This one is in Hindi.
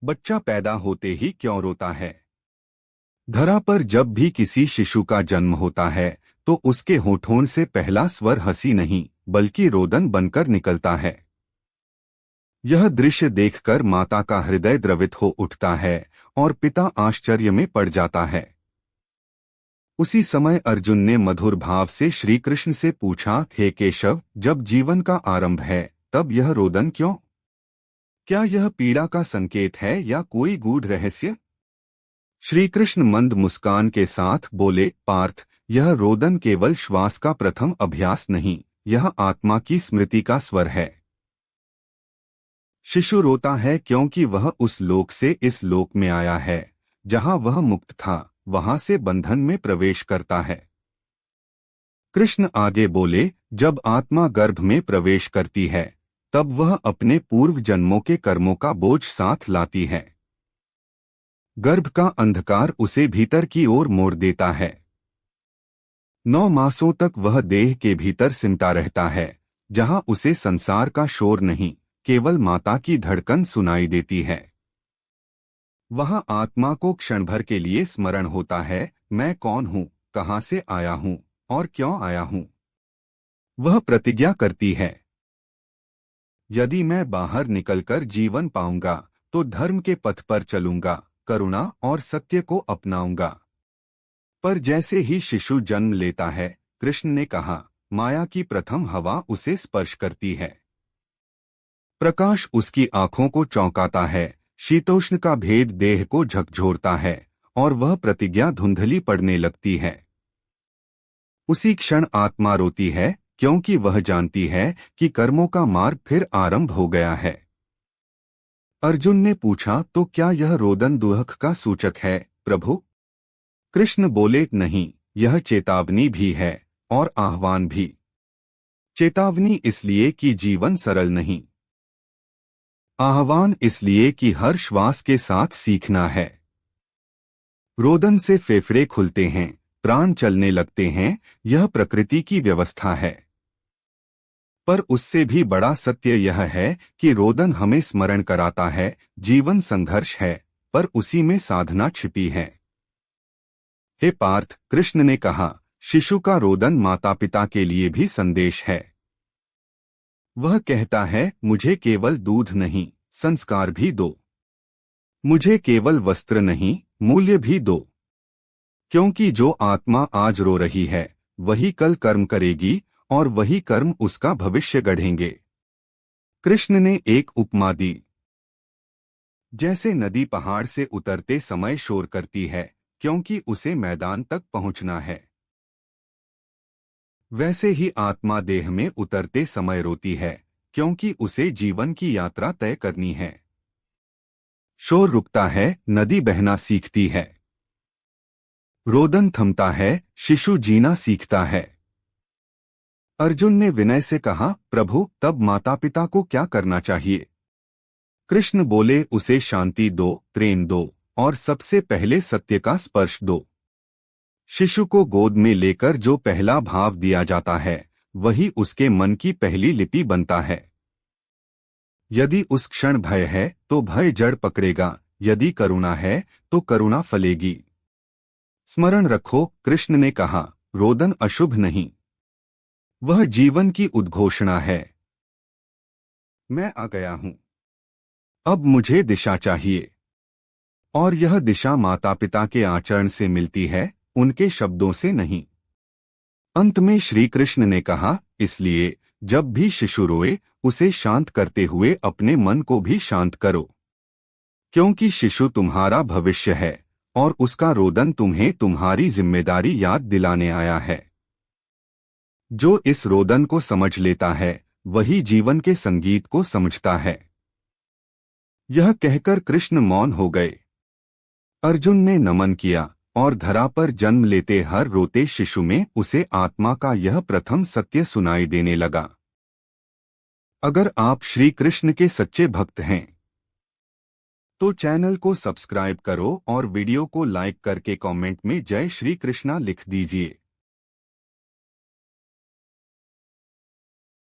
बच्चा पैदा होते ही क्यों रोता है? धरा पर जब भी किसी शिशु का जन्म होता है तो उसके होठों से पहला स्वर हंसी नहीं बल्कि रोदन बनकर निकलता है। यह दृश्य देखकर माता का हृदय द्रवित हो उठता है और पिता आश्चर्य में पड़ जाता है। उसी समय अर्जुन ने मधुर भाव से श्री कृष्ण से पूछा, हे केशव, जब जीवन का आरंभ है तब यह रोदन क्यों? क्या यह पीड़ा का संकेत है या कोई गूढ़ रहस्य? श्री कृष्ण मंद मुस्कान के साथ बोले, पार्थ, यह रोदन केवल श्वास का प्रथम अभ्यास नहीं, यह आत्मा की स्मृति का स्वर है। शिशु रोता है क्योंकि वह उस लोक से इस लोक में आया है, जहां वह मुक्त था, वहां से बंधन में प्रवेश करता है। कृष्ण आगे बोले, जब आत्मा गर्भ में प्रवेश करती है तब वह अपने पूर्व जन्मों के कर्मों का बोझ साथ लाती है। गर्भ का अंधकार उसे भीतर की ओर मोड़ देता है। 9 मासों तक वह देह के भीतर सिमटा रहता है, जहां उसे संसार का शोर नहीं, केवल माता की धड़कन सुनाई देती है। वहां आत्मा को क्षण भर के लिए स्मरण होता है, मैं कौन हूं, कहां से आया हूं और क्यों आया हूं। वह प्रतिज्ञा करती है, यदि मैं बाहर निकलकर जीवन पाऊंगा तो धर्म के पथ पर चलूंगा, करुणा और सत्य को अपनाऊंगा। पर जैसे ही शिशु जन्म लेता है, कृष्ण ने कहा, माया की प्रथम हवा उसे स्पर्श करती है। प्रकाश उसकी आंखों को चौंकाता है, शीतोष्ण का भेद देह को झकझोरता है और वह प्रतिज्ञा धुंधली पड़ने लगती है। उसी क्षण आत्मा रोती है क्योंकि वह जानती है कि कर्मों का मार्ग फिर आरंभ हो गया है। अर्जुन ने पूछा, तो क्या यह रोदन दुख का सूचक है, प्रभु? कृष्ण बोले, नहीं, यह चेतावनी भी है और आह्वान भी। चेतावनी इसलिए कि जीवन सरल नहीं, आह्वान इसलिए कि हर श्वास के साथ सीखना है। रोदन से फेफड़े खुलते हैं, प्राण चलने लगते हैं, यह प्रकृति की व्यवस्था है। पर उससे भी बड़ा सत्य यह है कि रोदन हमें स्मरण कराता है, जीवन संघर्ष है, पर उसी में साधना छिपी है। हे पार्थ, कृष्ण ने कहा, शिशु का रोदन माता पिता के लिए भी संदेश है। वह कहता है, मुझे केवल दूध नहीं, संस्कार भी दो। मुझे केवल वस्त्र नहीं, मूल्य भी दो। क्योंकि जो आत्मा आज रो रही है वही कल कर्म करेगी और वही कर्म उसका भविष्य गढ़ेंगे। कृष्ण ने एक उपमा दी। जैसे नदी पहाड़ से उतरते समय शोर करती है क्योंकि उसे मैदान तक पहुंचना है, वैसे ही आत्मा देह में उतरते समय रोती है क्योंकि उसे जीवन की यात्रा तय करनी है। शोर रुकता है, नदी बहना सीखती है। रोदन थमता है, शिशु जीना सीखता है। अर्जुन ने विनय से कहा, प्रभु, तब माता पिता को क्या करना चाहिए? कृष्ण बोले, उसे शांति दो, प्रेम दो और सबसे पहले सत्य का स्पर्श दो। शिशु को गोद में लेकर जो पहला भाव दिया जाता है वही उसके मन की पहली लिपि बनता है। यदि उस क्षण भय है तो भय जड़ पकड़ेगा, यदि करुणा है तो करुणा फलेगी। स्मरण रखो, कृष्ण ने कहा, रोदन अशुभ नहीं, वह जीवन की उद्घोषणा है। मैं आ गया हूं, अब मुझे दिशा चाहिए। और यह दिशा माता पिता के आचरण से मिलती है, उनके शब्दों से नहीं। अंत में श्री कृष्ण ने कहा, इसलिए जब भी शिशु रोए उसे शांत करते हुए अपने मन को भी शांत करो, क्योंकि शिशु तुम्हारा भविष्य है और उसका रोदन तुम्हें तुम्हारी जिम्मेदारी याद दिलाने आया है। जो इस रोदन को समझ लेता है वही जीवन के संगीत को समझता है। यह कहकर कृष्ण मौन हो गए। अर्जुन ने नमन किया और धरा पर जन्म लेते हर रोते शिशु में उसे आत्मा का यह प्रथम सत्य सुनाई देने लगा। अगर आप श्री कृष्ण के सच्चे भक्त हैं तो चैनल को सब्सक्राइब करो और वीडियो को लाइक करके कमेंट में जय श्री कृष्णा लिख दीजिए।